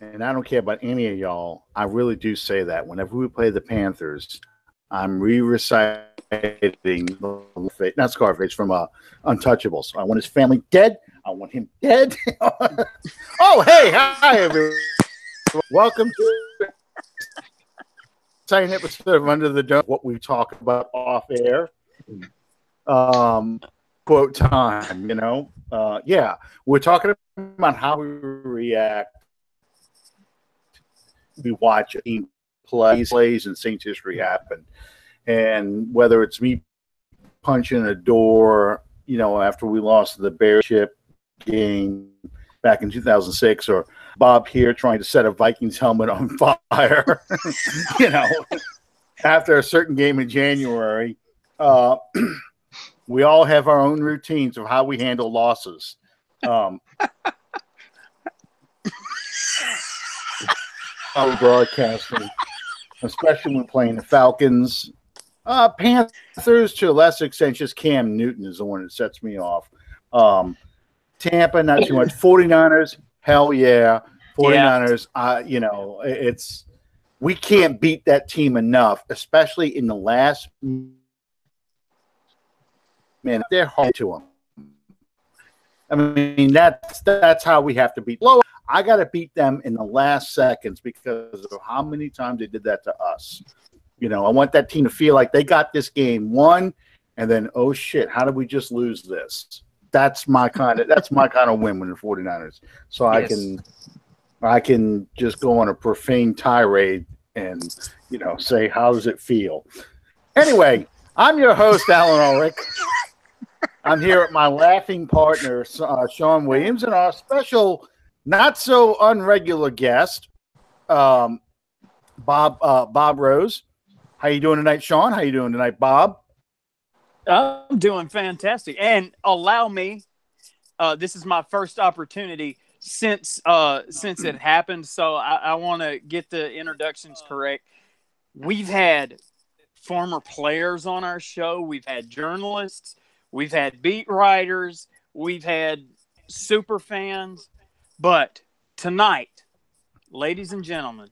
and I don't care about any of y'all. I really do say that whenever we play the Panthers, I'm re-reciting not Scarface from Untouchables. I want his family dead. I want him dead. Oh, hey, hi everyone. Welcome to second episode of Under the Dome. What we talk about off air. Quote time. Yeah, we're talking about how we react. We watch a team plays and Saints history happen, and whether it's me punching a door, after we lost the Bears game back in 2006, or Bob here trying to set a Vikings helmet on fire, after a certain game in January. We all have our own routines of how we handle losses. Broadcasting, especially when playing the Falcons. Panthers, to a lesser extent, just Cam Newton is the one that sets me off. Tampa, not too much. 49ers, hell yeah. 49ers, it's we can't beat that team enough, especially in the last minute. They're hard to them. I mean, that's how we have to beat. I got to beat them in the last seconds because of how many times they did that to us. I want that team to feel like they got this game won, and then, oh shit, how did we just lose this? That's my kind of win with the 49ers. So yes. I can just go on a profane tirade and say, how does it feel? Anyway, I'm your host, Alan Ulrich. I'm here with my laughing partner, Sean Williams, and our special, not so unregular guest, Bob Rose. How you doing tonight, Sean? How you doing tonight, Bob? I'm doing fantastic. And allow me, this is my first opportunity since it happened, so I want to get the introductions correct. We've had former players on our show. We've had journalists. We've had beat writers. We've had super fans. But tonight, ladies and gentlemen,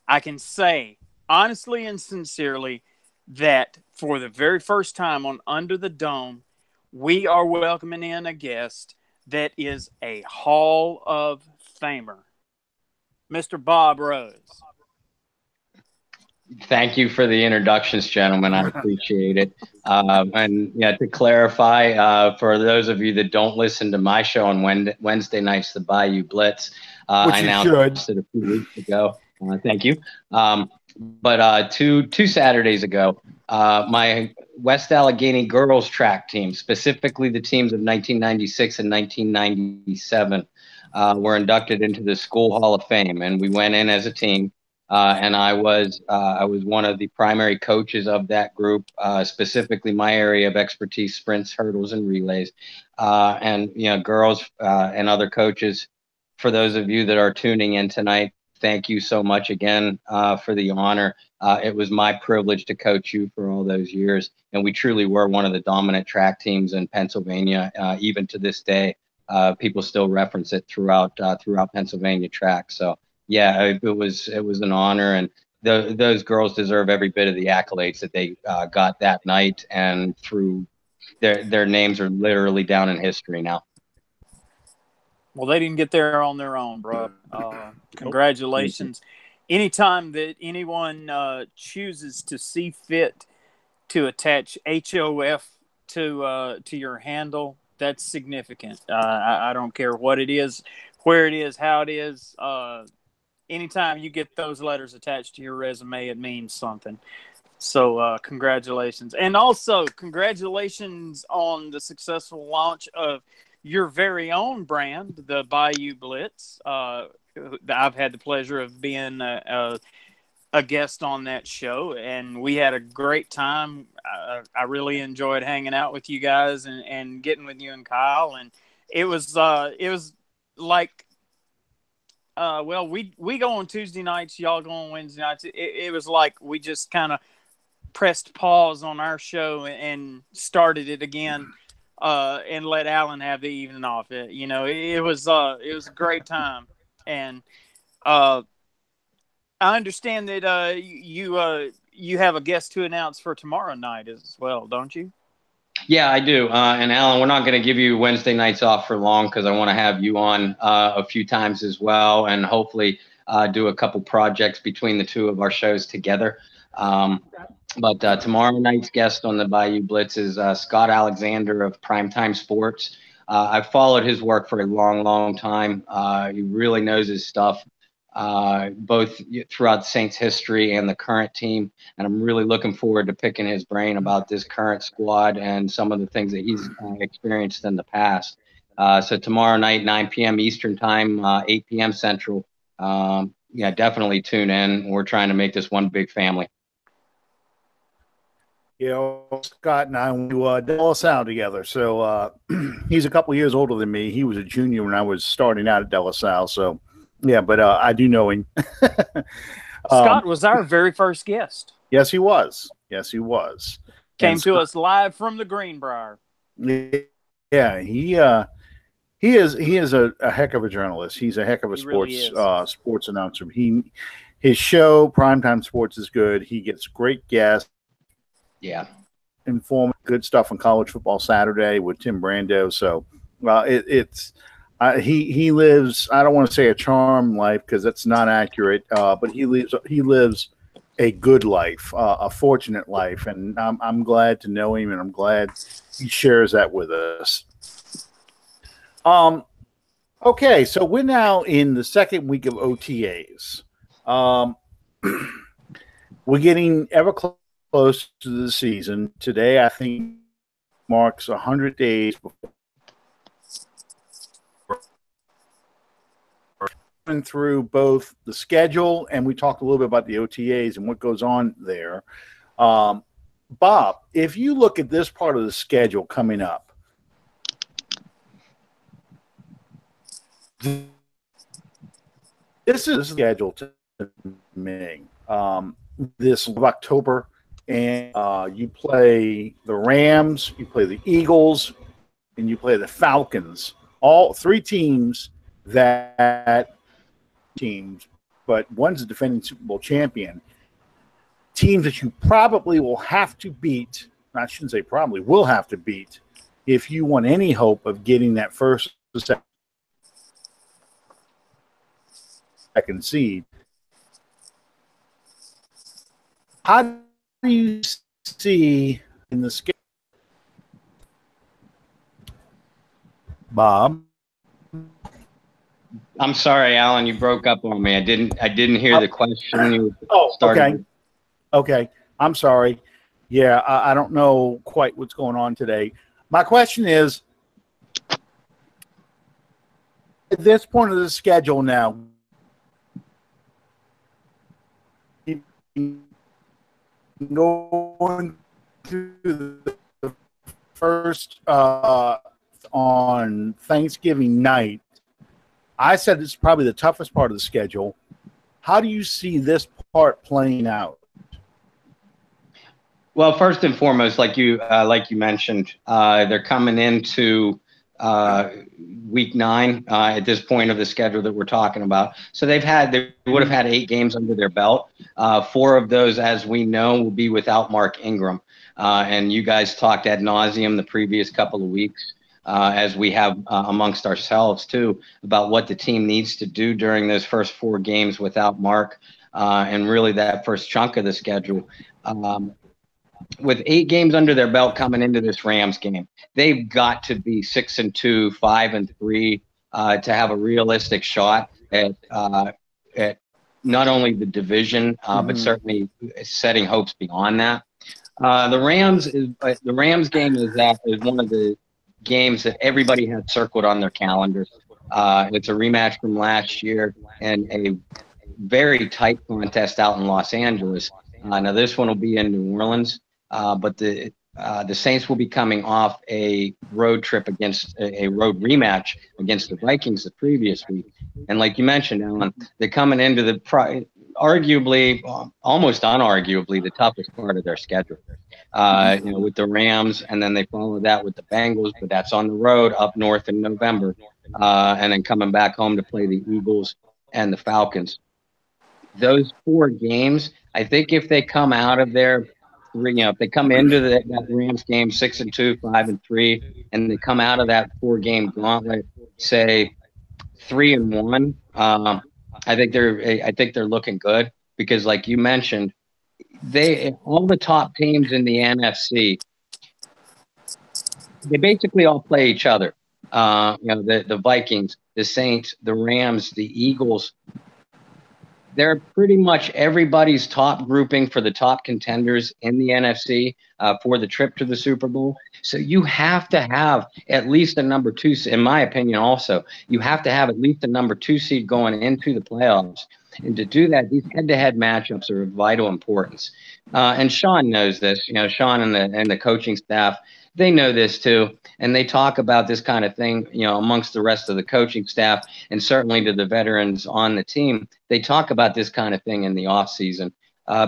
I can say honestly and sincerely that for the very first time on Under the Dome, we are welcoming in a guest that is a Hall of Famer, Mr. Bob Rose. Thank you for the introductions, gentlemen. I appreciate it. And to clarify, for those of you that don't listen to my show on Wednesday nights, the Bayou Blitz, which I announced it a few weeks ago. Thank you. But two Saturdays ago, my West Allegheny girls track team, specifically the teams of 1996 and 1997, were inducted into the School Hall of Fame, and we went in as a team. And I was one of the primary coaches of that group, specifically my area of expertise, sprints, hurdles, and relays. And girls and other coaches, for those of you that are tuning in tonight, thank you so much again for the honor. It was my privilege to coach you for all those years, and we truly were one of the dominant track teams in Pennsylvania. Even to this day, people still reference it throughout Pennsylvania track. So. Yeah, it was an honor, and those girls deserve every bit of the accolades that they got that night, and through their names are literally down in history now. Well, they didn't get there on their own, bro. Congratulations. Anytime that anyone chooses to see fit to attach HOF to your handle, that's significant. I don't care what it is, where it is, how it is. Anytime you get those letters attached to your resume, it means something. So congratulations. And also congratulations on the successful launch of your very own brand, the Bayou Blitz. I've had the pleasure of being a guest on that show, and we had a great time. I really enjoyed hanging out with you guys and getting with you and Kyle. And it was like, well, we go on Tuesday nights, y'all go on Wednesday nights. It was like we just kind of pressed pause on our show and started it again, and let Alan have the evening off. It was a great time. And I understand that you have a guest to announce for tomorrow night as well, don't you? Yeah, I do. And Alan, we're not going to give you Wednesday nights off for long because I want to have you on a few times as well, and hopefully do a couple projects between the two of our shows together. But tomorrow night's guest on the Bayou Blitz is Scott Alexander of Primetime Sports. I've followed his work for a long, long time. He really knows his stuff, both throughout the Saints history and the current team. And I'm really looking forward to picking his brain about this current squad and some of the things that he's experienced in the past. So tomorrow night, 9 p.m. Eastern time, 8 p.m. Central. Yeah, definitely tune in. We're trying to make this one big family. You know, Scott and I went to De La Salle together. So he's a couple years older than me. He was a junior when I was starting out at De La Salle. So, yeah, but I do know him. Scott was our very first guest. Yes, he was. Yes, he was. Came to us live from the Greenbrier. Yeah, he is a heck of a journalist. He's a heck of a sports announcer. His show, Primetime Sports, is good. He gets great guests. Yeah, informative, good stuff on College Football Saturday with Tim Brando. So, he lives. I don't want to say a charmed life because that's not accurate. But he lives a good life, a fortunate life, and I'm glad to know him, and I'm glad he shares that with us. Okay, so we're now in the second week of OTAs. We're getting ever close to the season. Today, I think, marks 100 days before through both the schedule, and we talked a little bit about the OTAs and what goes on there. Bob, if you look at this part of the schedule coming up, this is scheduled to me. This October, and you play the Rams, you play the Eagles, and you play the Falcons. All three teams but one's a defending Super Bowl champion. Teams that you probably will have to beat. I shouldn't say probably, will have to beat if you want any hope of getting that first or second seed. How do you see in the schedule, Bob? I'm sorry, Alan. You broke up on me. I didn't hear the question. Okay. I'm sorry. Yeah, I don't know quite what's going on today. My question is, at this point of the schedule now, going to the first on Thanksgiving night, I said it's probably the toughest part of the schedule. How do you see this part playing out? Well, first and foremost, like you mentioned, they're coming into week 9 at this point of the schedule that we're talking about. So they would have had 8 games under their belt. 4 of those, as we know, will be without Mark Ingram. And you guys talked ad nauseum the previous couple of weeks, as we have amongst ourselves too, about what the team needs to do during those first 4 games without Mark, and really that first chunk of the schedule. With 8 games under their belt coming into this Rams game, they've got to be 6-2, 5-3 to have a realistic shot at not only the division, but certainly setting hopes beyond that. The Rams game is one of the games that everybody has circled on their calendars. It's a rematch from last year and a very tight contest out in Los Angeles. Now this one will be in New Orleans, but the Saints will be coming off a road trip against a road rematch against the Vikings the previous week. And like you mentioned, Alan, they're coming into the arguably, almost unarguably, the toughest part of their schedule. With the Rams, and then they follow that with the Bengals, but that's on the road up north in November, and then coming back home to play the Eagles and the Falcons. Those 4 games, I think if they come out of there, if they come into that Rams game 6-2, 5-3, and they come out of that 4-game gauntlet, say 3-1, I think they're looking good because, like you mentioned, all the top teams in the NFC, they basically all play each other. The Vikings, the Saints, the Rams, the Eagles. They're pretty much everybody's top grouping for the top contenders in the NFC for the trip to the Super Bowl. So you have to have at least a number 2, in my opinion also. You have to have at least a number 2 seed going into the playoffs. And to do that, these head-to-head matchups are of vital importance. And Sean knows this. Sean and the coaching staff, they know this too. And they talk about this kind of thing, amongst the rest of the coaching staff and certainly to the veterans on the team. They talk about this kind of thing in the offseason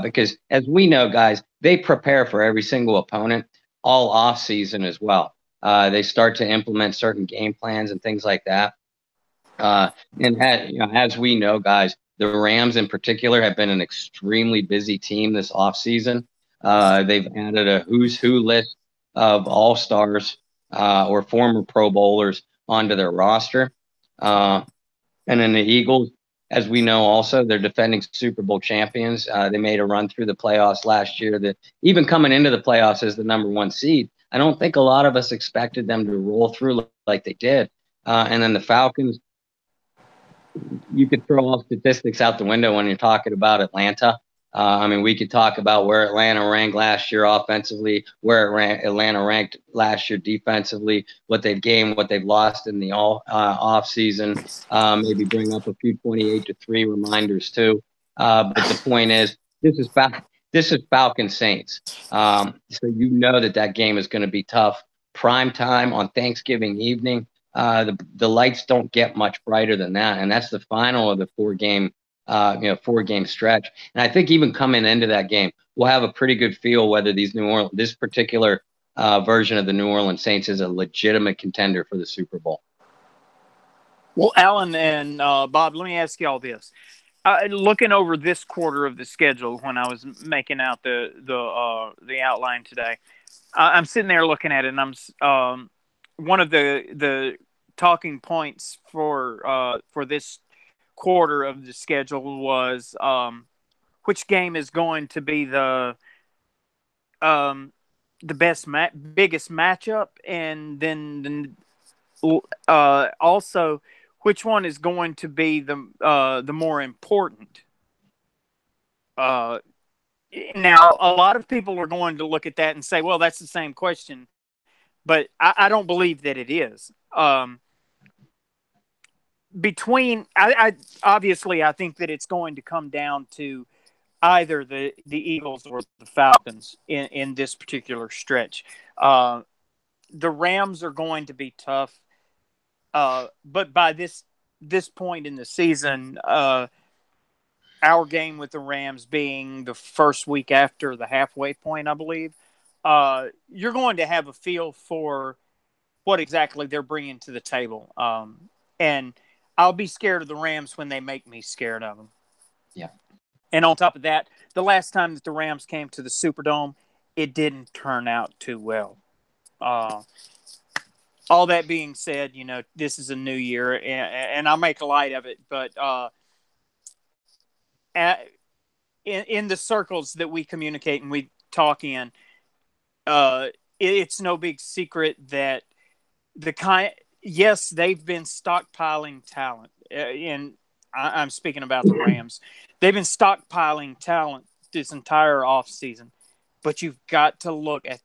because, as we know, guys, they prepare for every single opponent all offseason as well. They start to implement certain game plans and things like that. As we know, guys, the Rams in particular have been an extremely busy team this offseason. They've added a who's who list of all-stars or former Pro Bowlers onto their roster. And then the Eagles, as we know also, they're defending Super Bowl champions. They made a run through the playoffs last year that even coming into the playoffs as the number 1 seed, I don't think a lot of us expected them to roll through like they did. And then the Falcons, you could throw all statistics out the window when you're talking about Atlanta. We could talk about where Atlanta ranked last year offensively, where Atlanta ranked last year defensively, what they've gained, what they've lost in the off season. Maybe bring up a few 28-3 reminders too. But the point is, this is Falcon Saints. So that game is going to be tough. Prime time on Thanksgiving evening. The lights don't get much brighter than that, and that's the final of the 4-game 4-game stretch. And I think even coming into that game, we'll have a pretty good feel whether this particular version of the New Orleans Saints is a legitimate contender for the Super Bowl. Well, Alan and Bob, let me ask you all this. Looking over this quarter of the schedule when I was making out the outline today, I'm sitting there looking at it, and I'm one of the talking points for this quarter of the schedule was which game is going to be the biggest matchup, and then also which one is going to be the more important. Now, a lot of people are going to look at that and say, well, that's the same question, but I don't believe that it is. Obviously, I think that it's going to come down to either the Eagles or the Falcons in this particular stretch. The Rams are going to be tough, but by this point in the season, our game with the Rams being the first week after the halfway point, I believe, you're going to have a feel for what exactly they're bringing to the table, and I'll be scared of the Rams when they make me scared of them. Yeah. And on top of that, the last time that the Rams came to the Superdome, it didn't turn out too well. All that being said, this is a new year, and I'll make light of it. But in the circles that we communicate and we talk in, it's no big secret that yes, they've been stockpiling talent, and I'm speaking about the Rams. They've been stockpiling talent this entire offseason, but you've got to look at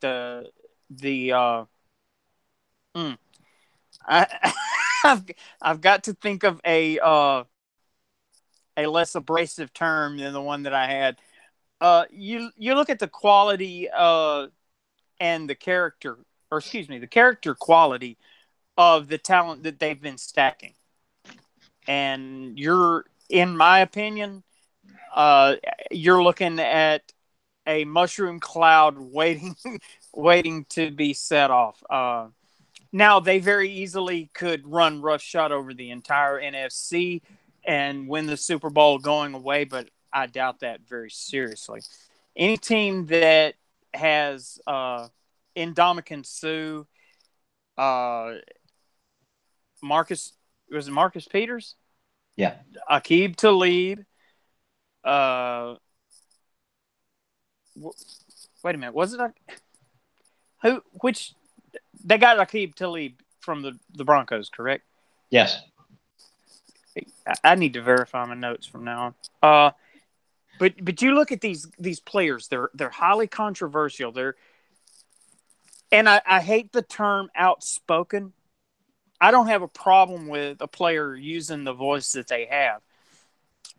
I've got to think of a less abrasive term than the one that I had. You look at the quality and the character quality of the talent that they've been stacking. And in my opinion, you're looking at a mushroom cloud waiting to be set off. Now, they very easily could run roughshod over the entire NFC, and win the Super Bowl going away, but I doubt that very seriously. Any team that has Ndamukong Suh, Marcus was it Marcus Peters? Yeah. Aqib Talib. Wait a minute. Was it who? Which they got Aqib Talib from the Broncos, correct? Yes. I need to verify my notes from now on. But you look at these players; they're highly controversial. And I hate the term outspoken. I don't have a problem with a player using the voice that they have.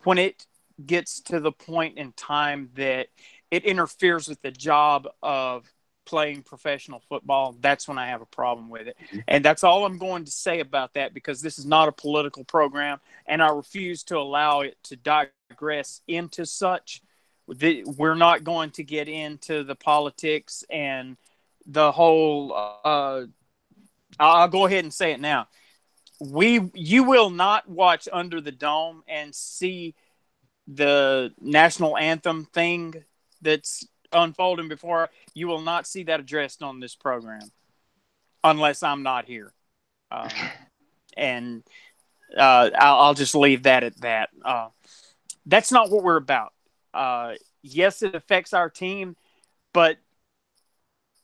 When it gets to the point in time that it interferes with the job of playing professional football, that's when I have a problem with it. And that's all I'm going to say about that, because this is not a political program, and I refuse to allow it to digress into such. We're not going to get into the politics and the whole I'll go ahead and say it now. You will not watch Under the Dome and see the national anthem thing that's unfolding before. You will not see that addressed on this program unless I'm not here. And I'll just leave that at that. That's not what we're about. Yes, it affects our team, but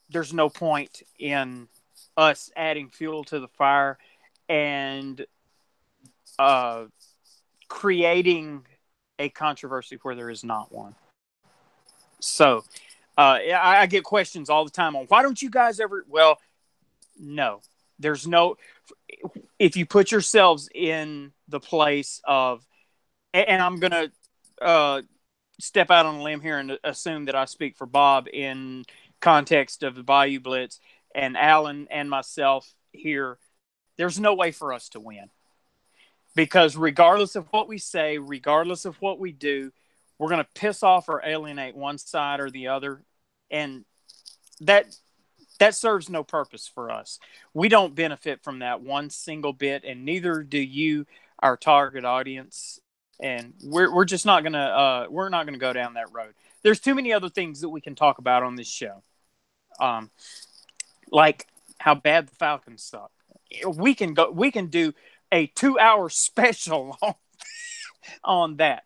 there's no point in us adding fuel to the fire and creating a controversy where there is not one. So I get questions all the time on, why don't you guys ever? Well, no, there's no. If you put yourselves in the place of, and I'm going to step out on a limb here and assume that I speak for Bob in context of the Bayou Blitz and Alan and myself here, there's no way for us to win. Because regardless of what we say, regardless of what we do, we're going to piss off or alienate one side or the other. And that serves no purpose for us. We don't benefit from that one single bit, and neither do you, our target audience. And we're just not going to we're not going to go down that road. There's too many other things that we can talk about on this show. Like how bad the Falcons suck. We can do a 2-hour special on that.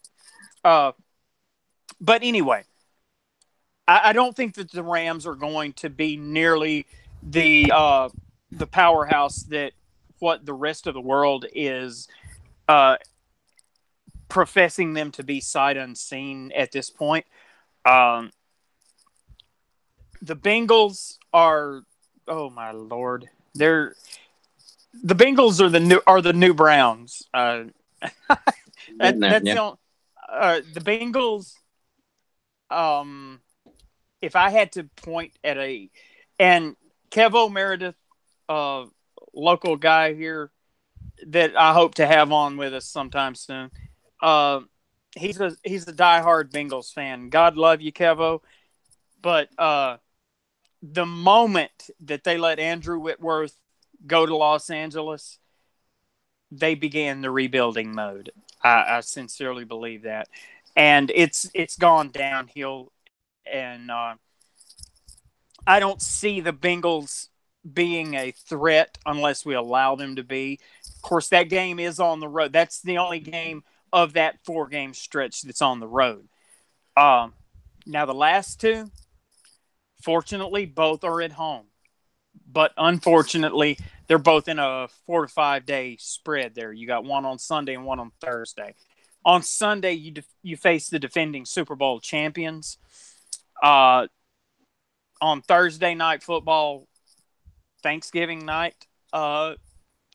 But anyway, I don't think that the Rams are going to be nearly the powerhouse that what the rest of the world is professing them to be sight unseen at this point. The Bengals are, oh my Lord, the Bengals are the new Browns. The Bengals. If I had to point at and Kevo Meredith, local guy here that I hope to have on with us sometime soon. He's a diehard Bengals fan. God love you, Kevo. But the moment that they let Andrew Whitworth go to Los Angeles, they began the rebuilding mode. I sincerely believe that. And it's gone downhill. And I don't see the Bengals being a threat unless we allow them to be. Of course, that game is on the road. That's the only game of that 4-game stretch that's on the road. Now, the last two, fortunately, both are at home. But unfortunately, they're both in a 4 to 5 day spread there. You got one on Sunday and one on Thursday. On Sunday, you face the defending Super Bowl champions. On Thursday night football, Thanksgiving night,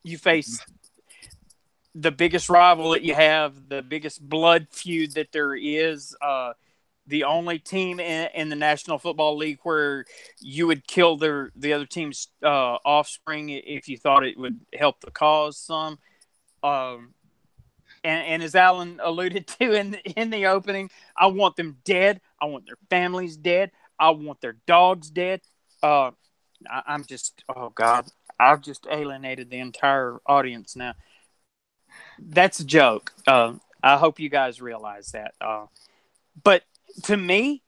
you face the biggest rival that you have, the biggest blood feud that there is, the only team in the National Football League where you would kill the other team's offspring if you thought it would help the cause some. And as Alan alluded to in the opening, I want them dead. I want their families dead. I want their dogs dead. I'm just, oh God, I've just alienated the entire audience now. That's a joke. I hope you guys realize that. But to me,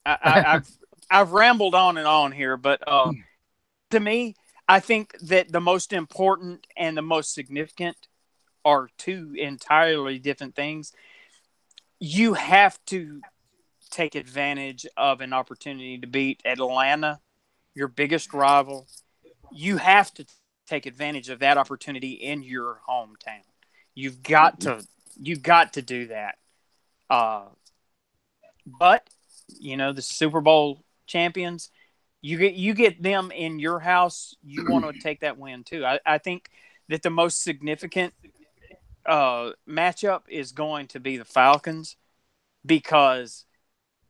I've rambled on and on here, but to me, I think that the most important and the most significant are two entirely different things. You have to take advantage of an opportunity to beat Atlanta, your biggest rival. You have to take advantage of that opportunity in your hometown. You've got to do that. But the Super Bowl champions, you get them in your house. You want to take that win too. I think that the most significant matchup is going to be the Falcons, because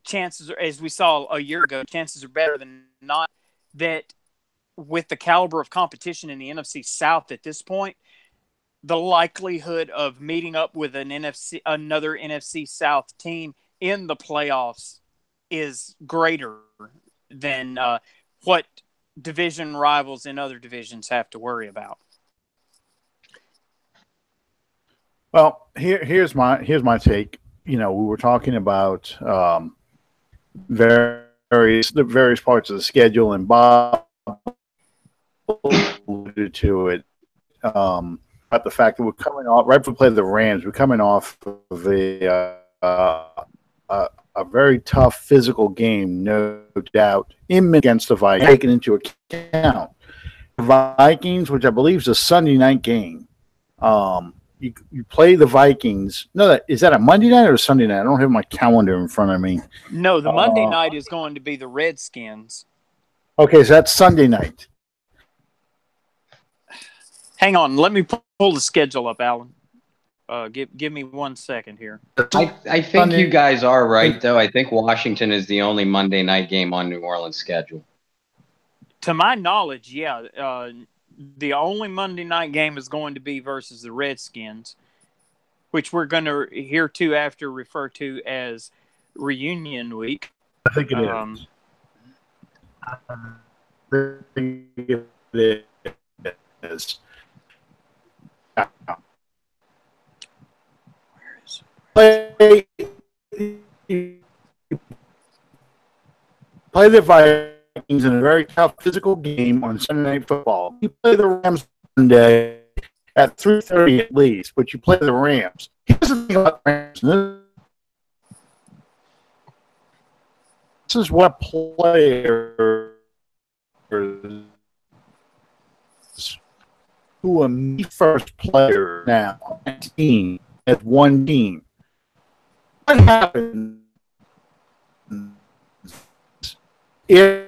chances are, as we saw a year ago, chances are better than not that with the caliber of competition in the NFC South at this point, the likelihood of meeting up with another NFC South team in the playoffs is greater than what division rivals in other divisions have to worry about. Well, here's my take. We were talking about various parts of the schedule, and Bob alluded to it about the fact that we're coming off right before we play the Rams. We're coming off of a very tough physical game, no doubt, against the Vikings. Taken into account, the Vikings, which I believe is a Sunday night game. You play the Vikings. No, is that a Monday night or a Sunday night? I don't have my calendar in front of me. No, the Monday night is going to be the Redskins. Okay, so that's Sunday night. Hang on, let me pull the schedule up, Alan. Give me 1 second here. I think you guys are right, though. I think Washington is the only Monday night game on New Orleans' schedule. To my knowledge, yeah. The only Monday night game is going to be versus the Redskins, which we're going to hereafter refer to as Reunion Week. I think it is. I think it is. Play the Vikings in a very tough physical game on Sunday Night Football. You play the Rams Sunday at 3:30 at least, but you play the Rams. Here's the thing about the Rams. This is what players who are the first player now team at one team. What happens if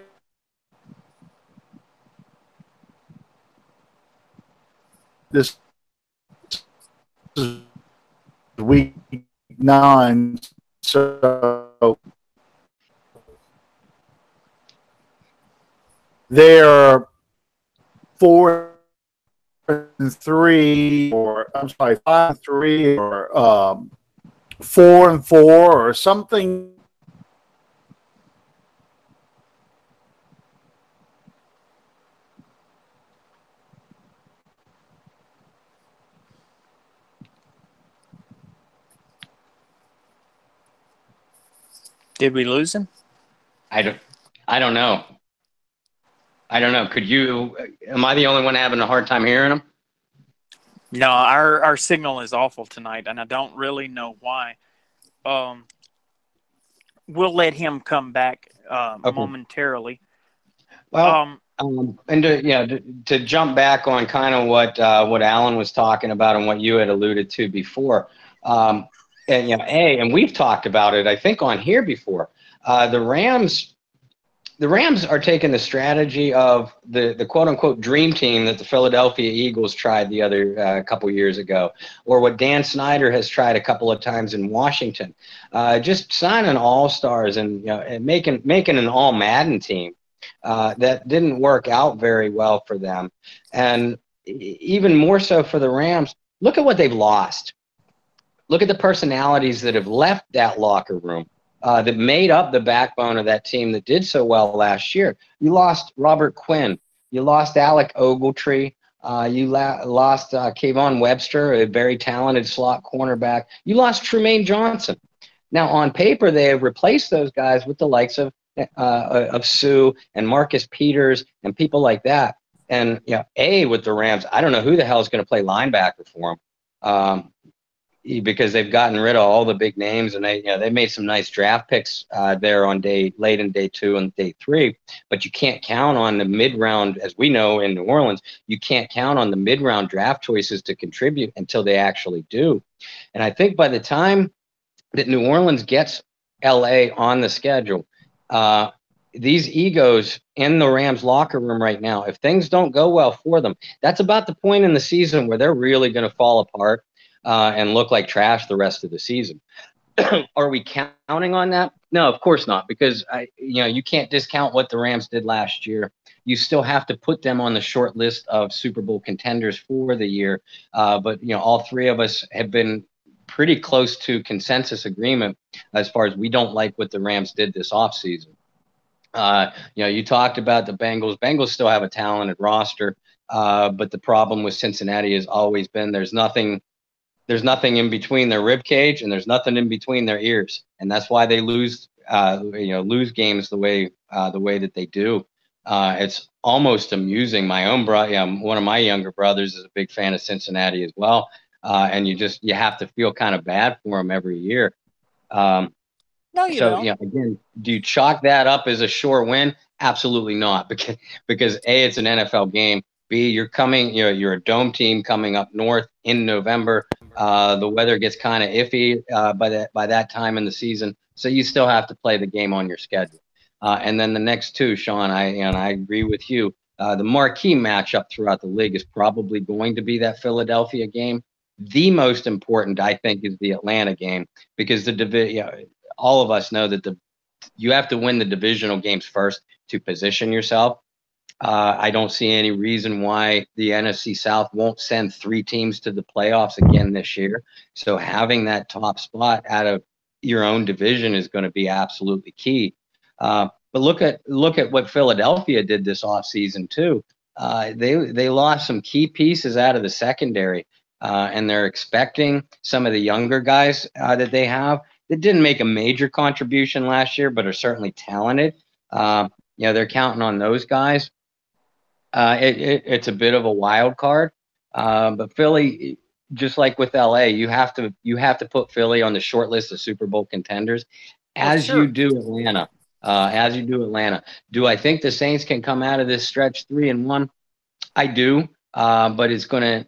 this is week 9, so they're 4-3, or I'm sorry, 5-3, or 4-4, or something. Did we lose him? I don't know. I don't know. Am I the only one having a hard time hearing him? No, our signal is awful tonight, and I don't really know why. We'll let him come back momentarily. Well, and to jump back on kind of what Alan was talking about and what you had alluded to before, and we've talked about it, I think, on here before. The Rams are taking the strategy of the quote unquote dream team that the Philadelphia Eagles tried the other couple years ago, or what Dan Snyder has tried a couple of times in Washington. Just signing all-stars and making an all-Madden team that didn't work out very well for them, and even more so for the Rams. Look at what they've lost. Look at the personalities that have left that locker room. That made up the backbone of that team that did so well last year. You lost Robert Quinn. You lost Alec Ogletree. You lost Kayvon Webster, a very talented slot cornerback. You lost Trumaine Johnson. Now, on paper, they have replaced those guys with the likes of Sue and Marcus Peters and people like that. And with the Rams, I don't know who the hell is going to play linebacker for them, because they've gotten rid of all the big names, and they made some nice draft picks there on late in day 2 and day 3. But you can't count on the mid round, as we know in New Orleans. You can't count on the mid round draft choices to contribute until they actually do. And I think by the time that New Orleans gets LA on the schedule, these egos in the Rams locker room right now, if things don't go well for them, that's about the point in the season where they're really going to fall apart and look like trash the rest of the season. Are we counting on that? No, of course not, because you can't discount what the Rams did last year. You still have to put them on the short list of Super Bowl contenders for the year. But all three of us have been pretty close to consensus agreement as far as we don't like what the Rams did this offseason. You talked about the Bengals. Bengals still have a talented roster, but the problem with Cincinnati has always been there's nothing in between their rib cage, and there's nothing in between their ears, and that's why they lose games the way that they do. It's almost amusing. My own brother, one of my younger brothers, is a big fan of Cincinnati as well, and you have to feel kind of bad for them every year. No, you don't. Again, do you chalk that up as a sure win? Absolutely not, because A, it's an NFL game. B, you're a dome team coming up north in November. The weather gets kind of iffy by that time in the season, so you still have to play the game on your schedule. And then the next two, Sean, I agree with you. The marquee matchup throughout the league is probably going to be that Philadelphia game. The most important, I think, is the Atlanta game, because all of us know that you have to win the divisional games first to position yourself. I don't see any reason why the NFC South won't send 3 teams to the playoffs again this year. So having that top spot out of your own division is going to be absolutely key. But look at what Philadelphia did this offseason too. They lost some key pieces out of the secondary, and they're expecting some of the younger guys that they have that didn't make a major contribution last year, but are certainly talented. They're counting on those guys. It's a bit of a wild card, but Philly, just like with LA, you have to put Philly on the short list of Super Bowl contenders, as you do Atlanta. Do I think the Saints can come out of this stretch 3-1? I do, but it's gonna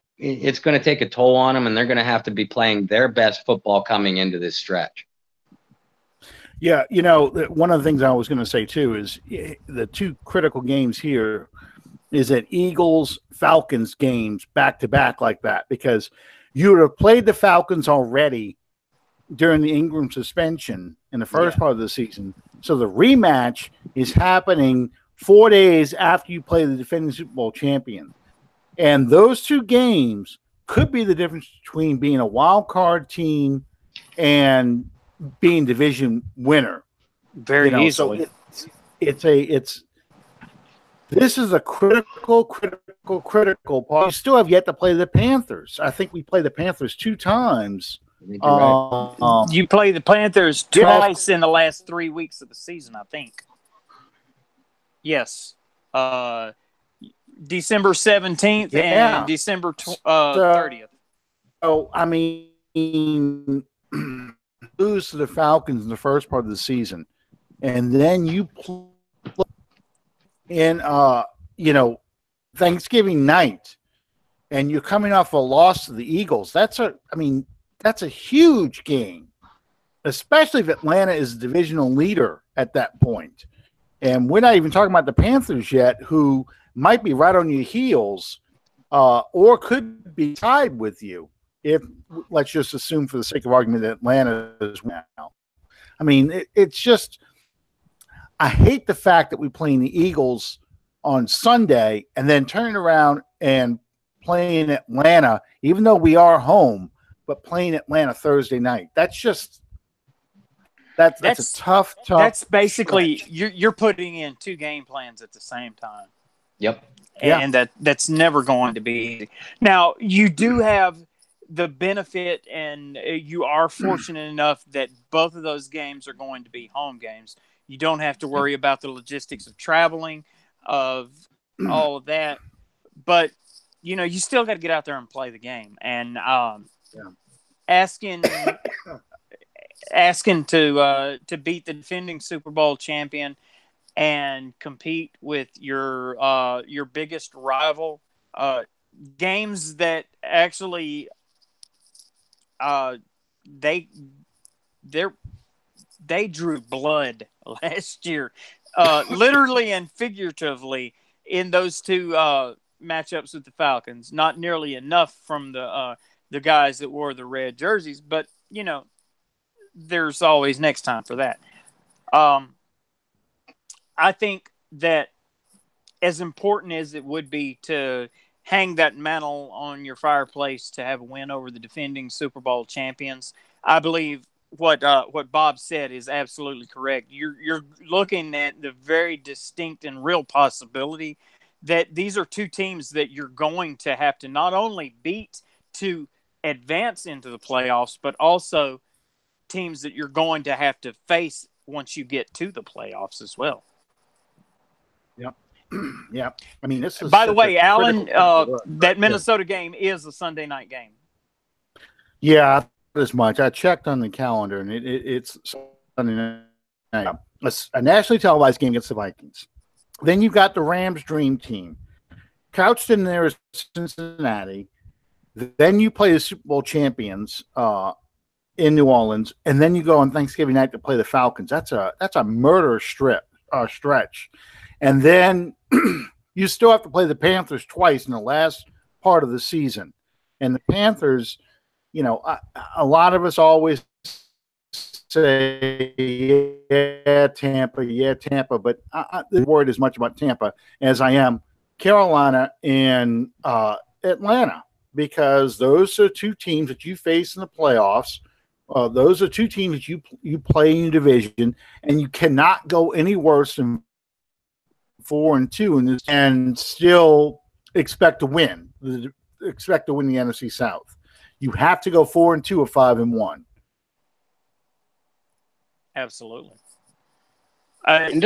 take a toll on them, and they're gonna have to be playing their best football coming into this stretch. Yeah, one of the things I was going to say too is the 2 critical games here is that Eagles-Falcons games back-to-back like that, because you would have played the Falcons already during the Ingram suspension in the first part of the season. So the rematch is happening 4 days after you play the defending Super Bowl champion. And those 2 games could be the difference between being a wild card team and being division winner. Very easily. So this is a critical part. You still have yet to play the Panthers. I think we play the Panthers 2 times. You play the Panthers twice in the last 3 weeks of the season, I think. Yes. December 17th and December 30th. Oh, I mean, lose to the Falcons in the first part of the season, and then you play in Thanksgiving night, and you're coming off a loss to the Eagles. That's a huge game, especially if Atlanta is the divisional leader at that point. And we're not even talking about the Panthers yet, who might be right on your heels, or could be tied with you. If let's just assume, for the sake of argument, that Atlanta is now. I mean, it's just, I hate the fact that we playing the Eagles on Sunday and then turning around and playing Atlanta, even though we are home, but playing Atlanta Thursday night. That's a tough. That's basically you're putting in 2 game plans at the same time. Yep. And that's never going to be easy. Now, you do have the benefit, and you are fortunate enough that both of those games are going to be home games. You don't have to worry about the logistics of traveling, of all of that. But, you still got to get out there and play the game. And asking to beat the defending Super Bowl champion and compete with your biggest rival, games that actually they drew blood last year, literally and figuratively, in those two matchups with the Falcons. Not nearly enough from the guys that wore the red jerseys, but there's always next time for that. I think that as important as it would be to hang that mantle on your fireplace to have a win over the defending Super Bowl champions, I believe what Bob said is absolutely correct. You're looking at the very distinct and real possibility that these are two teams that you're going to have to not only beat to advance into the playoffs, but also teams that you're going to have to face once you get to the playoffs as well. Yep. Yeah. I mean, this is. By the way, Alan, that Minnesota game is a Sunday night game. Yeah, as much. I checked on the calendar, and it's Sunday night. A nationally televised game against the Vikings. Then you've got the Rams dream team. Couched in there is Cincinnati. Then you play the Super Bowl champions in New Orleans, and then you go on Thanksgiving night to play the Falcons. That's a murder stretch. And then you still have to play the Panthers twice in the last part of the season. And the Panthers, a lot of us always say, yeah, Tampa. But I'm not worried as much about Tampa as I am Carolina and Atlanta, because those are two teams that you face in the playoffs. Those are two teams that you play in your division, and you cannot go any worse than 4-2 in this and still expect to win. Expect to win the NFC South. You have to go 4-2 or 5-1. Absolutely. Let's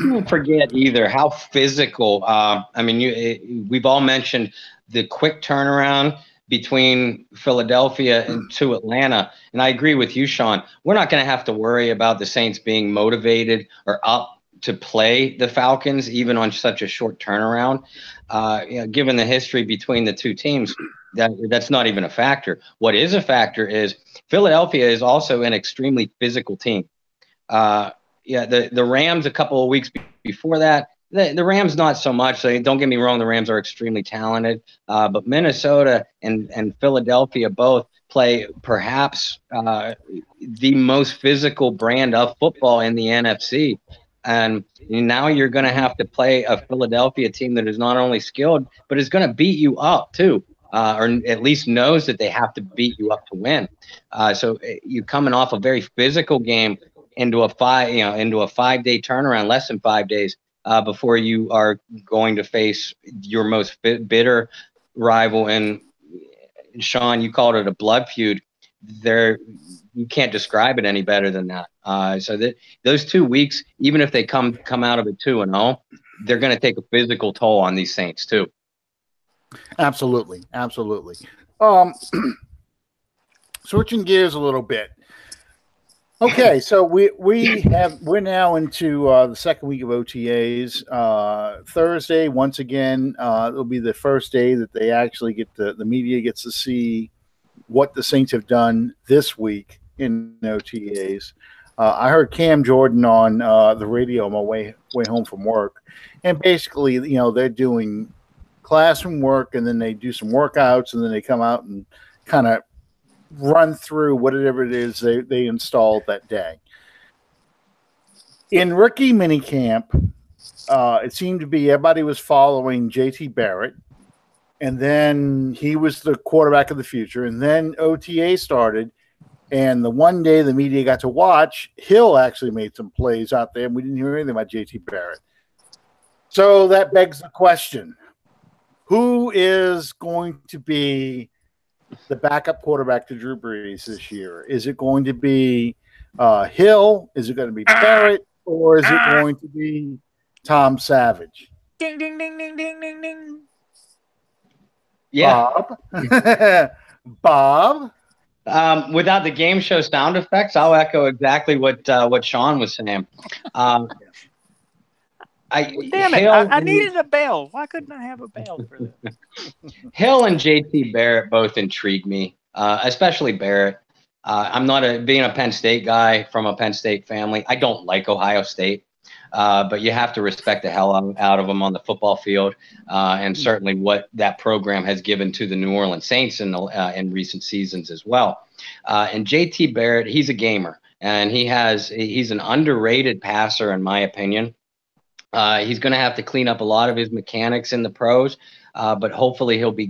not forget either how physical. We've all mentioned the quick turnaround between Philadelphia and to Atlanta. And I agree with you, Sean. We're not going to have to worry about the Saints being motivated or up to play the Falcons, even on such a short turnaround. Given the history between the two teams, that's not even a factor. What is a factor is Philadelphia is also an extremely physical team. The Rams a couple of weeks before that, the Rams not so much. So don't get me wrong, the Rams are extremely talented. But Minnesota and Philadelphia both play perhaps the most physical brand of football in the NFC. And now you're going to have to play a Philadelphia team that is not only skilled, but is going to beat you up too, or at least knows that they have to beat you up to win. So you're coming off a very physical game into a 5-day turnaround, less than 5 days, before you are going to face your most bitter rival. And Sean, you called it a blood feud. You can't describe it any better than that. So that those 2 weeks, even if they come out of it 2-0, they're going to take a physical toll on these Saints too. Absolutely. Switching gears a little bit. Okay, so we're now into the second week of OTAs. Thursday, once again, it'll be the first day that they actually get the media gets to see what the Saints have done this week in OTAs. I heard Cam Jordan on the radio on my way home from work, and basically, they're doing classroom work, and then they do some workouts, and then they come out and kind of run through whatever it is they installed that day. In rookie minicamp, it seemed to be everybody was following JT Barrett, and then he was the quarterback of the future, and then OTA started, and the one day the media got to watch, Hill actually made some plays out there, and we didn't hear anything about JT Barrett. So that begs the question: who is going to be the backup quarterback to Drew Brees this year? Is it going to be Hill? Is it going to be Barrett? Or is it going to be Tom Savage? Ding, ding, ding, ding, ding, ding, ding. Yeah. Bob? Without the game show sound effects, I'll echo exactly what Sean was saying. Damn it. I needed a bell. Why couldn't I have a bell for this? Hill and JT Barrett both intrigue me, especially Barrett. I'm not being a Penn State guy from a Penn State family. I don't like Ohio State, but you have to respect the hell out of them on the football field, and certainly what that program has given to the New Orleans Saints in recent seasons as well. And JT Barrett, he's a gamer, and he's an underrated passer in my opinion. He's going to have to clean up a lot of his mechanics in the pros, but hopefully he'll be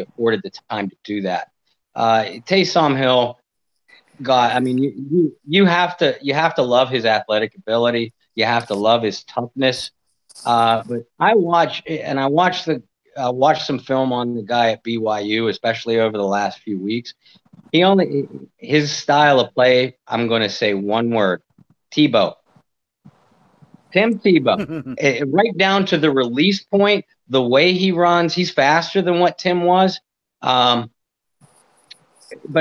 afforded the time to do that. Taysom Hill, God, I mean, you have to love his athletic ability. You have to love his toughness. But I watched some film on the guy at BYU, especially over the last few weeks. His style of play, I'm going to say one word: Tebow. Tim Tebow, right down to the release point, the way he runs, he's faster than what Tim was. But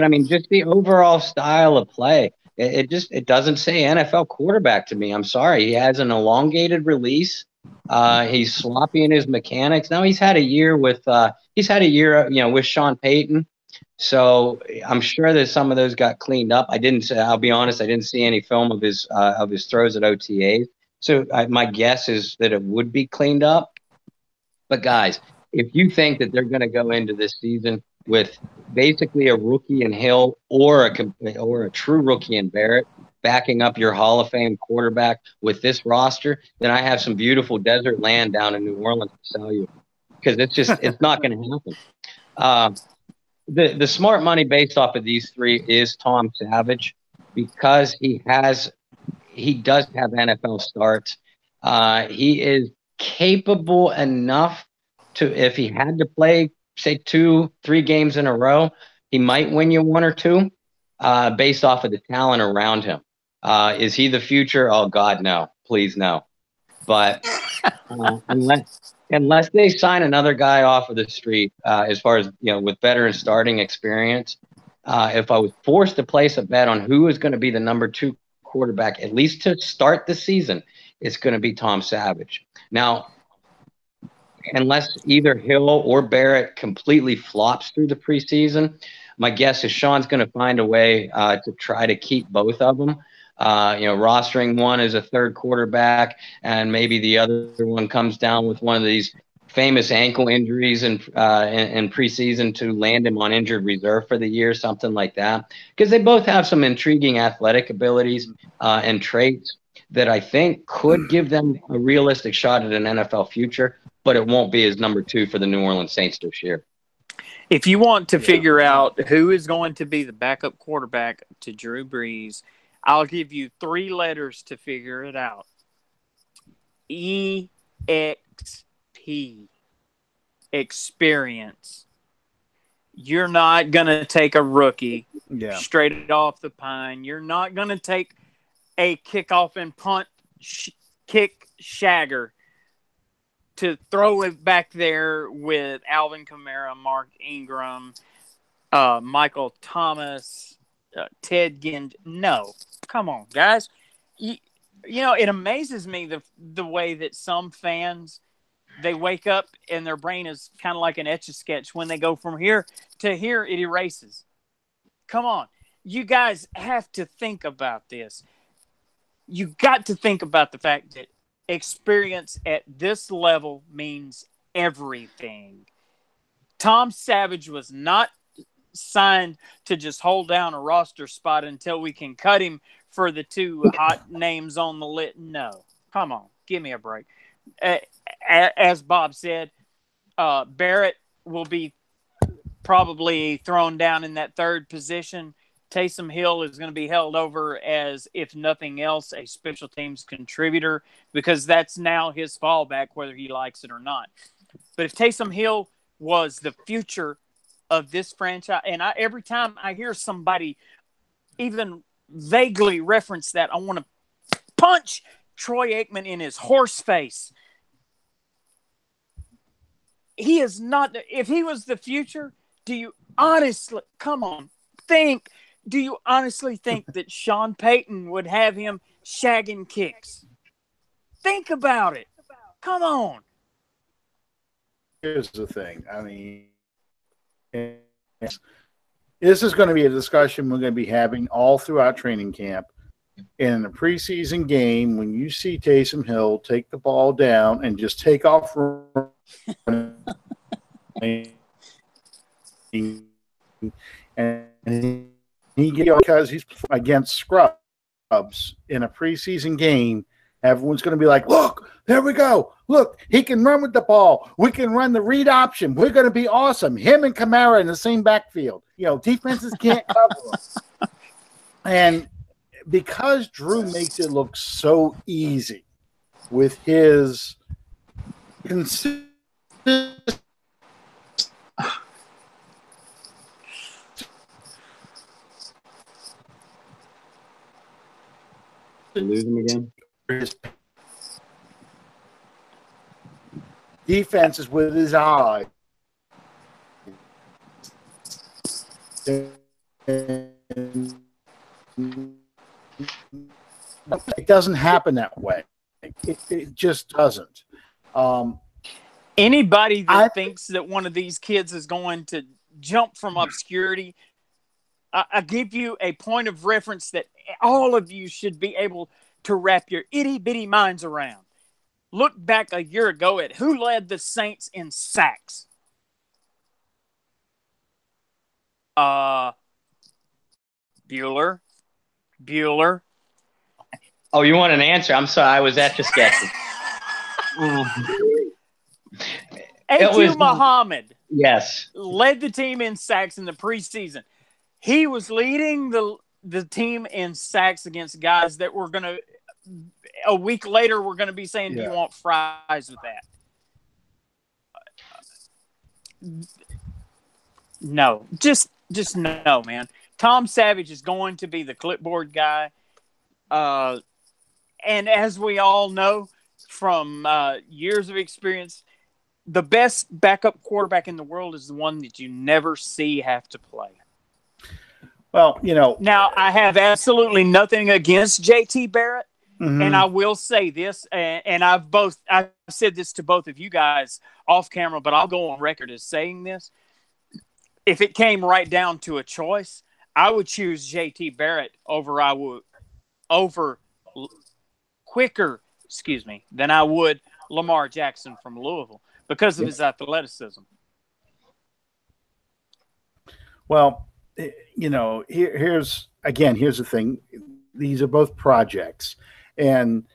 I mean, just the overall style of play, it doesn't say NFL quarterback to me. I'm sorry. He has an elongated release. He's sloppy in his mechanics. Now he's had a year with with Sean Payton. So I'm sure that some of those got cleaned up. I'll be honest, I didn't see any film of his throws at OTAs. So my guess is that it would be cleaned up. But guys, if you think that they're going to go into this season with basically a rookie in Hill or a true rookie in Barrett backing up your Hall of Fame quarterback with this roster, then I have some beautiful desert land down in New Orleans to sell you, because it's not going to happen. The smart money based off of these three is Tom Savage, because he does have NFL starts. He is capable enough to, if he had to play, say 2-3 games in a row, he might win you one or two, based off of the talent around him. Is he the future? Oh God, no, please no. But unless they sign another guy off of the street, as far as with veteran starting experience, if I was forced to place a bet on who is going to be the number 2 quarterback, at least to start the season, it's going to be Tom Savage. Now, unless either Hill or Barrett completely flops through the preseason, my guess is Sean's going to find a way to try to keep both of them. Rostering one as a third quarterback, and maybe the other one comes down with one of these famous ankle injuries in preseason to land him on injured reserve for the year, something like that. Because they both have some intriguing athletic abilities and traits that I think could give them a realistic shot at an NFL future, but it won't be as number 2 for the New Orleans Saints this year. If you want to figure out who is going to be the backup quarterback to Drew Brees, I'll give you 3 letters to figure it out. EXP. Experience. You're not going to take a rookie straight off the pine. You're not going to take a kickoff and punt kick shagger to throw it back there with Alvin Kamara, Mark Ingram, Michael Thomas, Ted Ginn. No. Come on, guys. It amazes me the way that some fans, they wake up and their brain is kind of like an Etch-a-Sketch. When they go from here to here, it erases. Come on. You guys have to think about this. You got to think about the fact that experience at this level means everything. Tom Savage was not signed to just hold down a roster spot until we can cut him for the 2 hot names on the list. No. Come on. Give me a break. As Bob said, Barrett will be probably thrown down in that 3rd position. Taysom Hill is going to be held over as, if nothing else, a special teams contributor, because that's now his fallback, whether he likes it or not. But if Taysom Hill was the future of this franchise, and every time I hear somebody even vaguely reference that, I want to punch Troy Aikman in his horse face. He is not. If he was the future, do you honestly, come on, think, do you honestly think that Sean Payton would have him shagging kicks? Think about it. Come on. Here's the thing. I mean, this is going to be a discussion we're going to be having all throughout training camp. In a preseason game, when you see Taysom Hill take the ball down and just take off running, and he because he's against scrubs in a preseason game, everyone's going to be like, look, there we go. Look, he can run with the ball. We can run the read option. We're going to be awesome. Him and Kamara in the same backfield. You know, defenses can't cover him. And because Drew makes it look so easy with his consistent lose him again. Defenses with his eye. It doesn't happen that way. It just doesn't. Anybody that thinks that one of these kids is going to jump from obscurity, I give you a point of reference that all of you should be able to wrap your itty-bitty minds around. Look back a year ago at who led the Saints in sacks. Bueller. Oh, you want an answer? I'm sorry, I was at just guessing. A.Q. Muhammad. Yes. Led the team in sacks in the preseason. He was leading the team in sacks against guys that were going to, a week later, we're going to be saying, do you want fries with that? No. Just no, man. Tom Savage is going to be the clipboard guy. And as we all know from years of experience, the best backup quarterback in the world is the one that you never see have to play. Well, you know. Now, I have absolutely nothing against J.T. Barrett, and I will say this, and I've said this to both of you guys off camera, but I'll go on record as saying this. If it came right down to a choice, I would choose J.T. Barrett quicker than I would Lamar Jackson from Louisville because of his athleticism. Well, you know, here's the thing. These are both projects. And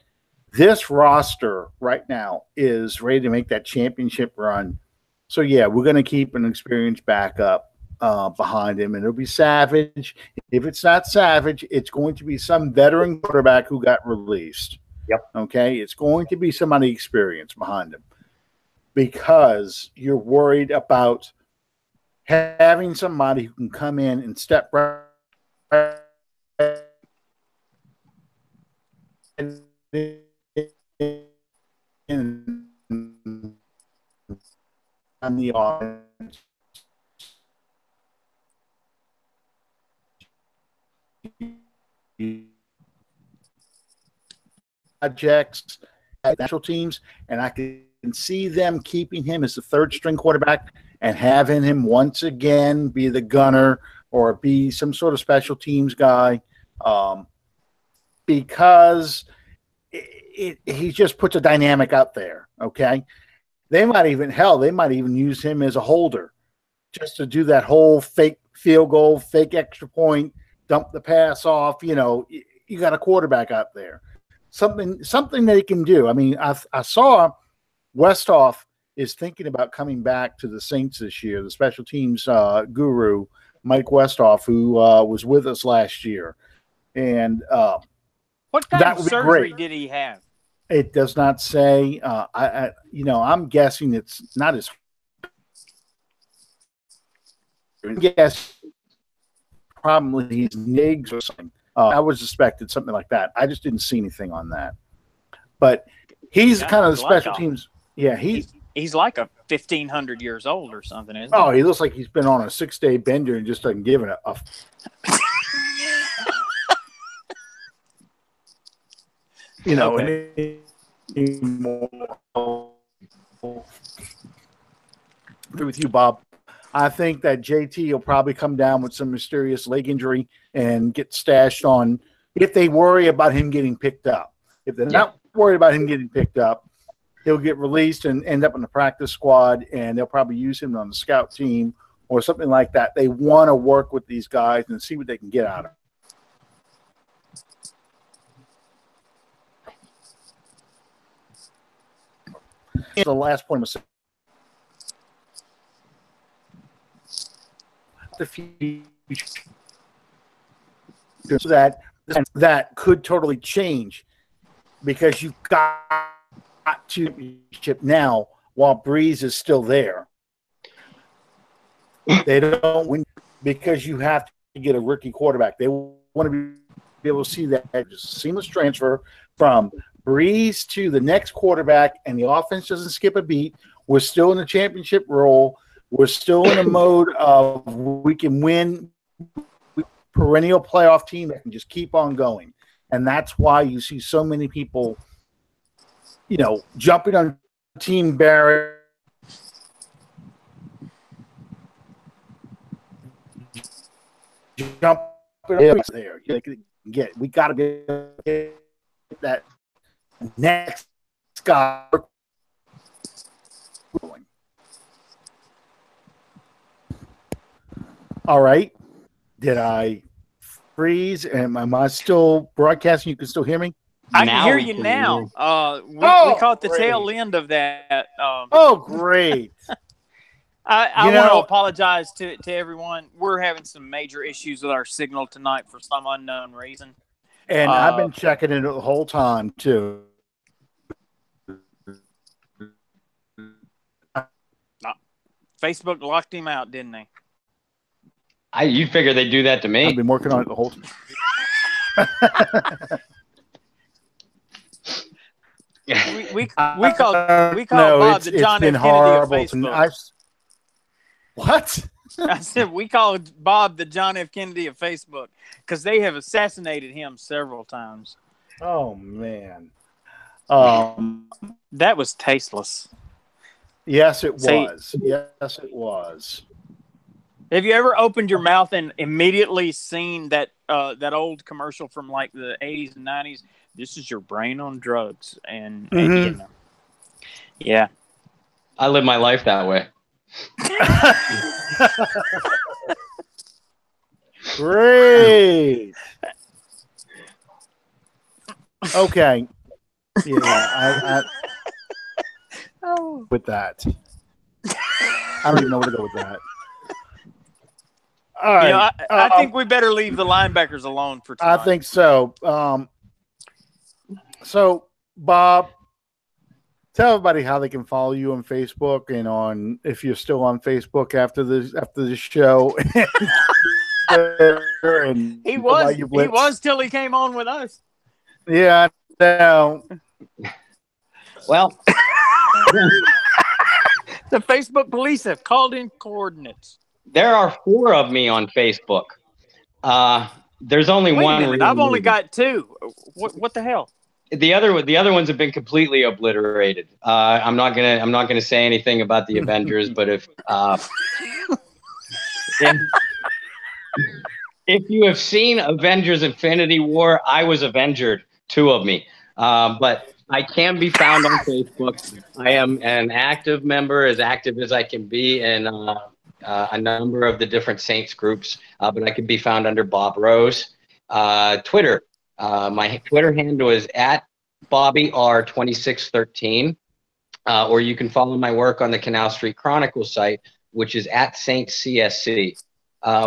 this roster right now is ready to make that championship run. So, yeah, we're going to keep an experienced backup behind him, and it'll be Savage. If it's not Savage, it's going to be some veteran quarterback who got released. Yep. Okay? It's going to be somebody experienced behind him because you're worried about having somebody who can come in and step right in on the offense. Projects, national teams, and I can see them keeping him as the third string quarterback and having him once again be the gunner or be some sort of special teams guy, because he just puts a dynamic out there. Okay, they might even use him as a holder just to do that whole fake field goal, fake extra point, dump the pass off. You know, you got a quarterback out there. Something that he can do. I mean, I saw Westhoff is thinking about coming back to the Saints this year, the special teams guru, Mike Westhoff, who was with us last year. And what kind that of would be surgery great. did he have? It does not say. I'm guessing it's not as. Yes, probably he's NIGS or something. I was suspected something like that. I just didn't see anything on that. But he's kind of the special teams. Yeah, he's like a 1,500 years old or something, isn't he? Oh, he looks like he's been on a 6-day bender and just doesn't give it a okay. With you, Bob. I think that JT will probably come down with some mysterious leg injury and get stashed on if they worry about him getting picked up. If they're not worried about him getting picked up, he'll get released and end up in the practice squad, and they'll probably use him on the scout team or something like that. They want to work with these guys and see what they can get out of them. The last point was the future, so that could totally change because you've got to chip now while Breeze is still there. They don't win because you have to get a rookie quarterback. They want to be able to see that just seamless transfer from Breeze to the next quarterback, and the offense doesn't skip a beat. We're still in the championship role. We're still in a mode of we can win, perennial playoff team that can just keep on going. And that's why you see so many people, jumping on Team Barrett. Jump there. We got to get that next guy going. All right. Did I freeze? Am I still broadcasting? You can still hear me? I can hear you now. We caught the tail end of that. Great. I want to apologize to everyone. We're having some major issues with our signal tonight for some unknown reason. And I've been checking it the whole time, too. Facebook locked him out, didn't they? You figure they'd do that to me. I've been working on it the whole time. we called Bob the John F. Kennedy of Facebook. What? I said we called Bob the John F. Kennedy of Facebook because they have assassinated him several times. Oh man, that was tasteless. Yes, it was. Yes, it was. Have you ever opened your mouth and immediately seen that old commercial from like the 80s and 90s? This is your brain on drugs, and yeah, I live my life that way. Great. Okay. Yeah, I with that. I don't even know where to go with that. All right. I think we better leave the linebackers alone for tonight. I think so. So, Bob, tell everybody how they can follow you on Facebook and if you're still on Facebook after this show. And he was till he came on with us. Yeah. Well, the Facebook police have called in coordinates. There are 4 of me on Facebook. There's only one. I've only got 2. What the hell? The other ones have been completely obliterated. I'm not gonna say anything about the Avengers, but if you have seen Avengers Infinity War, I was Avengered, 2 of me. But I can be found on Facebook. I am an active member, as active as I can be, in a number of the different Saints groups. But I can be found under Bob Rose. Twitter. My Twitter handle is @BobbyR2613, or you can follow my work on the Canal Street Chronicle site, which is @SaintsCSC.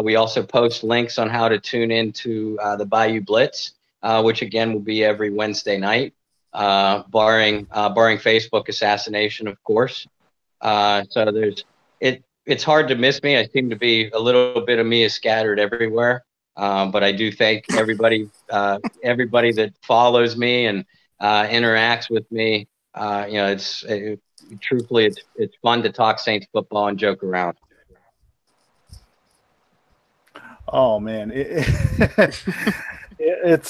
We also post links on how to tune into the Bayou Blitz, which again will be every Wednesday night, barring Facebook assassination, of course. So it's hard to miss me. I seem to be a little bit of me is scattered everywhere. But I do thank everybody that follows me and interacts with me. Truthfully, it's fun to talk Saints football and joke around. Oh man, it's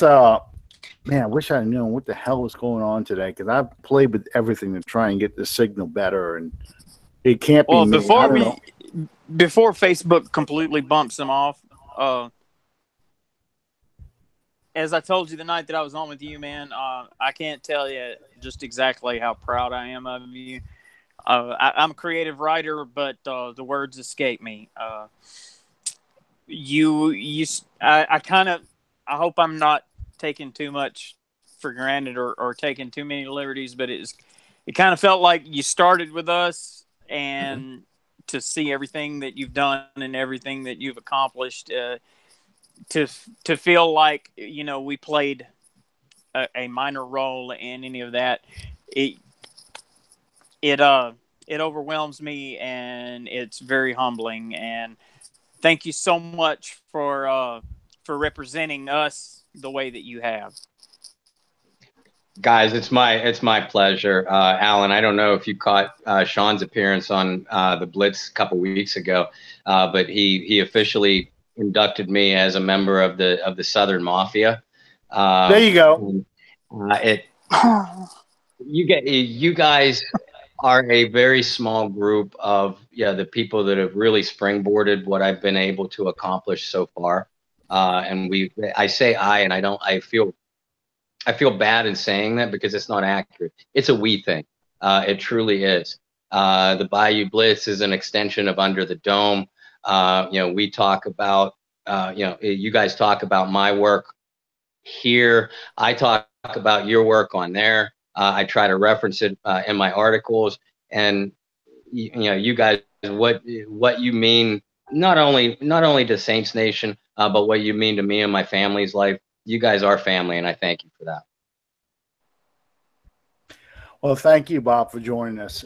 man, I wish I'd known what the hell was going on today, because I've played with everything to try and get the signal better, and it can't be. Well, me. before Facebook completely bumps them off, as I told you the night that I was on with you, man, I can't tell you just exactly how proud I am of you. I'm a creative writer, but the words escape me. I hope I'm not taking too much for granted or taking too many liberties, but it kind of felt like you started with us, and to see everything that you've done and everything that you've accomplished, to feel like, we played a minor role in any of that, it overwhelms me, and it's very humbling. And thank you so much for representing us the way that you have. Guys, it's my pleasure. Alan, I don't know if you caught Sean's appearance on the Blitz a couple weeks ago, but he officially inducted me as a member of the Southern Mafia. There you go. You guys are a very small group of the people that have really springboarded what I've been able to accomplish so far. And I feel bad in saying that, because it's not accurate. It's a we thing. It truly is. The Bayou Blitz is an extension of Under the Dome. We talk about, you guys talk about my work here. I talk about your work on there. I try to reference it in my articles, and you guys, what you mean, not only to Saints Nation, but what you mean to me and my family's life. You guys are family, and I thank you for that. Well, thank you, Bob, for joining us.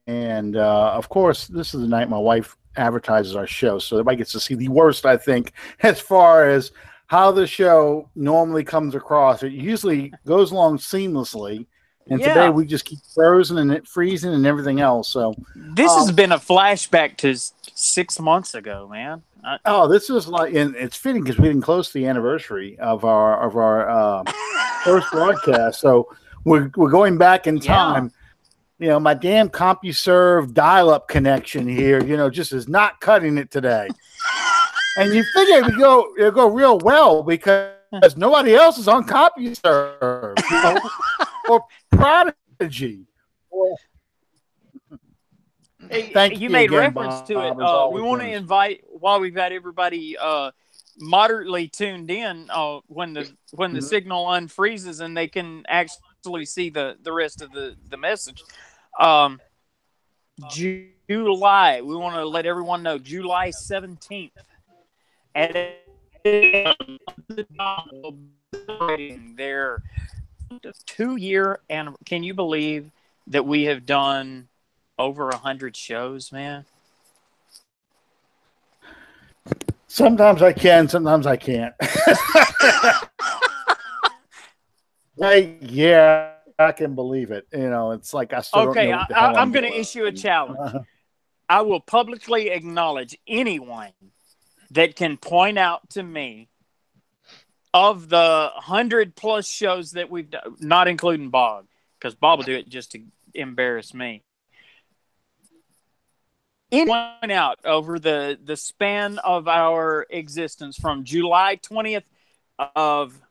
And of course, this is the night my wife advertises our show, so everybody gets to see the worst, I think, as far as how the show normally comes across. It usually goes along seamlessly, and today we just keep freezing and everything else. So this has been a flashback to 6 months ago, man. This is like, and it's fitting because we're getting close to the anniversary of our first broadcast. So we're going back in time. My damn CompuServe dial-up connection here, just is not cutting it today. And you figure it'll go real well, because nobody else is on CompuServe, or Prodigy. Thank you made again, reference Bob, to it. We want to invite, while we've got everybody moderately tuned in, when the signal unfreezes and they can actually see the rest of the message. July, we want to let everyone know, July 17th at their 2-year, and can you believe that we have done over 100 shows, man? Sometimes I can, sometimes I can't. I can believe it. It's like I still don't know what the hell I'm going to issue a challenge. I will publicly acknowledge anyone that can point out to me, of the 100+ shows that we've done, not including Bob, because Bob will do it just to embarrass me. Anyone out over the span of our existence from July 20th of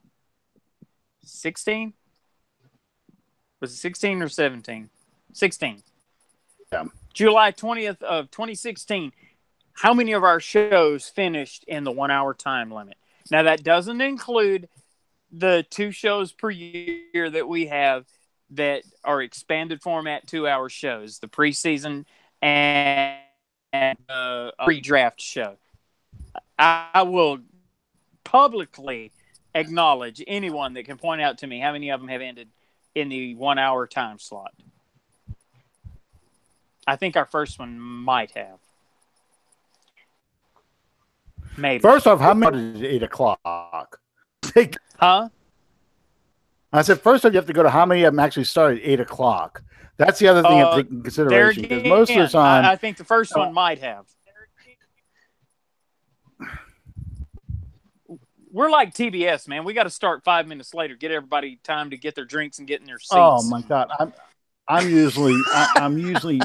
16? Was it 16 or 17? 16. Yeah. July 20th of 2016. How many of our shows finished in the 1-hour time limit? Now, that doesn't include the 2 shows per year that we have that are expanded format 2-hour shows, the preseason and pre-draft show. I will publicly acknowledge anyone that can point out to me how many of them have ended in the 1 hour time slot. I think our first one might have. Maybe. First off, how many is 8 o'clock? Huh? I said, first off, you have to go to how many of them actually started at 8 o'clock. That's the other thing you have to take into consideration. Because most of the time, I think the first one might have. We're like TBS, man. We got to start 5 minutes later. Get everybody time to get their drinks and get in their seats. Oh my God, I'm usually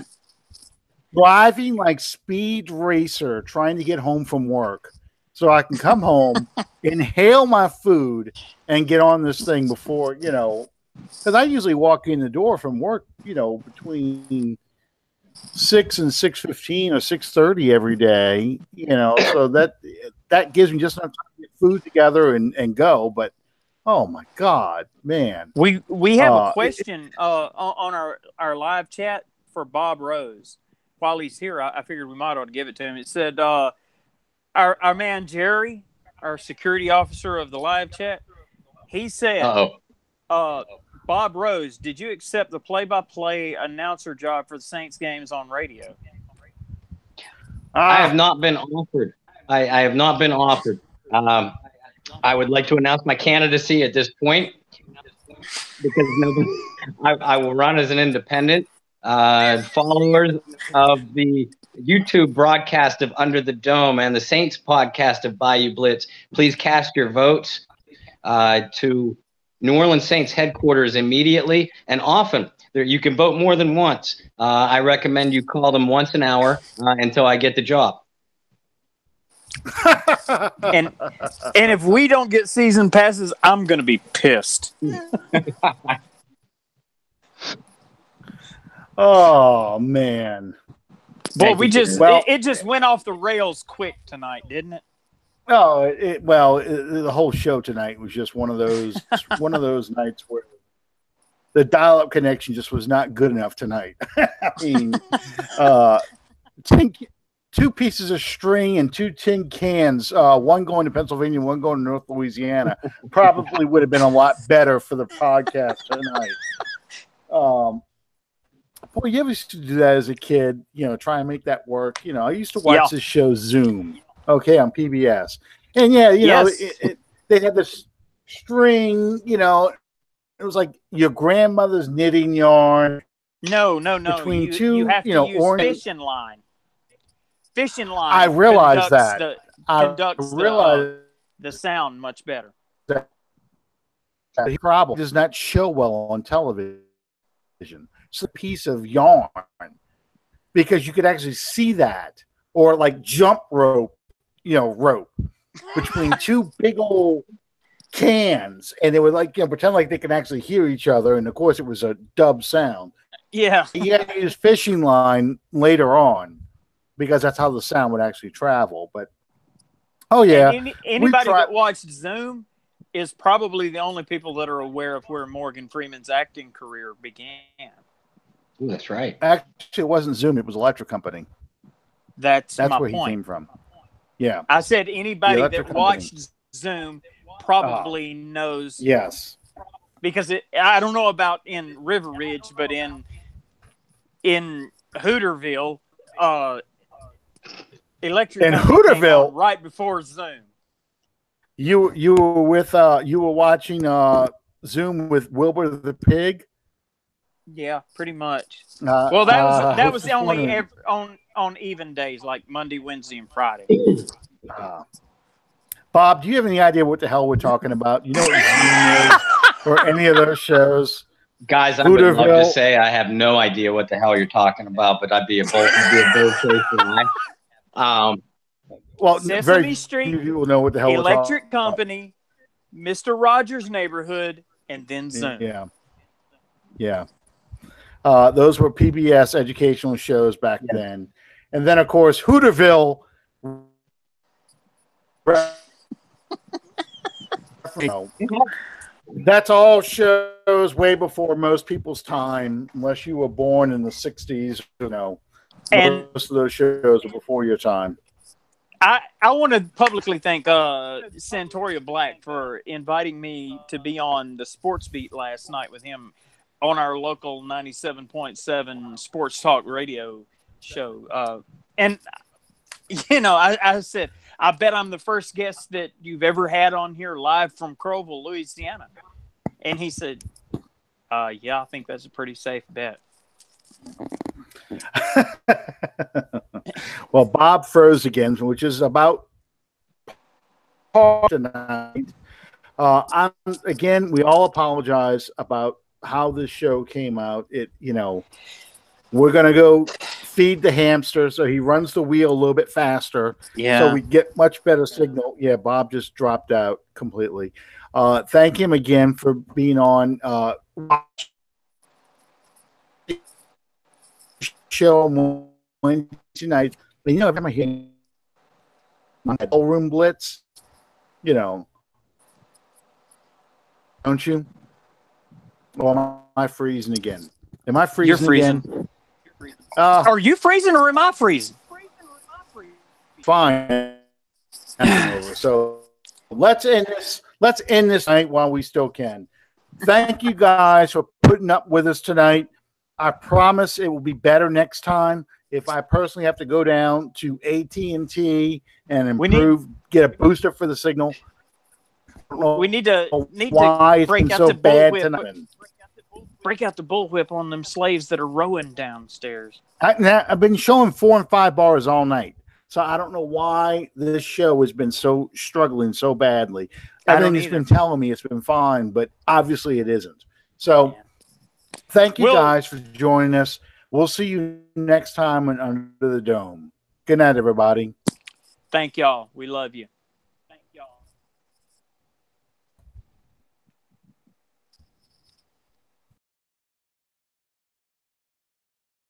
driving like Speed Racer, trying to get home from work, so I can come home, inhale my food, and get on this thing before because I usually walk in the door from work, between 6 and 6:15 or 6:30 every day, so that gives me just enough time to get food together and go. But oh my God, man, we have a question on our live chat for Bob Rose. While he's here, I figured we might ought to give it to him. It said, our man Jerry, our security officer of the live chat, he said, Bob Rose, did you accept the play-by-play announcer job for the Saints games on radio? I have not been offered. I have not been offered. I would like to announce my candidacy at this point because I will run as an independent. Followers of the YouTube broadcast of Under the Dome and the Saints podcast of Bayou Blitz, please cast your votes to New Orleans Saints headquarters immediately and often. You can vote more than once. I recommend you call them once an hour until I get the job. and if we don't get season passes, I'm going to be pissed. Oh man! Boy, it just went off the rails quick tonight, didn't it? No, the whole show tonight was just one of those nights where the dial-up connection just was not good enough tonight. I mean, 2 pieces of string and 2 tin cans, one going to Pennsylvania, one going to North Louisiana, probably would have been a lot better for the podcast tonight. Boy, you ever used to do that as a kid, try and make that work. I used to watch this show Zoom, on PBS. And they had this string, it was like your grandmother's knitting yarn. No. Between you have to use orange fishing line. Fishing line. I realize that. Conducts the sound much better. The problem does not show well on television. It's a piece of yarn because you could actually see that, or like jump rope, rope between 2 big old cans, and they would pretend like they can actually hear each other. And of course, it was a dub sound. Yeah, you had to use fishing line later on because that's how the sound would actually travel. But anybody that watched Zoom is probably the only people that are aware of where Morgan Freeman's acting career began. Ooh, that's right. Actually, it wasn't Zoom. It was Electric Company. That's where point. He came from. Yeah. I said anybody that watched Zoom probably knows. Yes. Because I don't know about in River Ridge, but in Hooterville, Electric in Company Hooterville, right before Zoom. You were watching Zoom with Wilbur the Pig. Yeah, pretty much. Well, that was only on even days, like Monday, Wednesday, and Friday. Bob, do you have any idea what the hell we're talking about? You know what Zoom is, or any of those shows? Guys, I would love to say I have no idea what the hell you're talking about, but I'd be a bold guy. Well, Sesame Street, people know what the hell Electric Company, Mr. Rogers' Neighborhood, and then Zoom. Yeah. Those were PBS educational shows back then. And then, of course, Hooterville. That's all shows way before most people's time, unless you were born in the 60s, And most of those shows are before your time. I want to publicly thank Santoria Black for inviting me to be on the Sports Beat last night with him on our local 97.7 Sports Talk radio show. And, you know, I said, I bet I'm the first guest that you've ever had on here live from Crowville, Louisiana. And he said, yeah, I think that's a pretty safe bet. Well, Bob froze again, which is about tonight. Again, we all apologize about how this show came out. We're gonna go feed the hamster so he runs the wheel a little bit faster. Yeah. So we get much better signal. Yeah, Bob just dropped out completely. Thank him again for being on. Show Wednesday night. But every time I hear my Ballroom Blitz, don't you? Or am I freezing again? Am I freezing? You're freezing. Again? Are you freezing or am I freezing? Fine. So let's end this. Let's end this night while we still can. Thank you guys for putting up with us tonight. I promise it will be better next time. If I personally have to go down to AT&T and improve, get a booster for the signal. We need to break out so the bad bullwhip. tonight. Break out the bullwhip on them slaves that are rowing downstairs. I've been showing 4 and 5 bars all night, so I don't know why this show has been so struggling so badly. Everything's been telling me it's been fine, but obviously it isn't. So. Yeah. Thank you guys for joining us. We'll see you next time on Under the Dome. Good night, everybody. Thank y'all. We love you.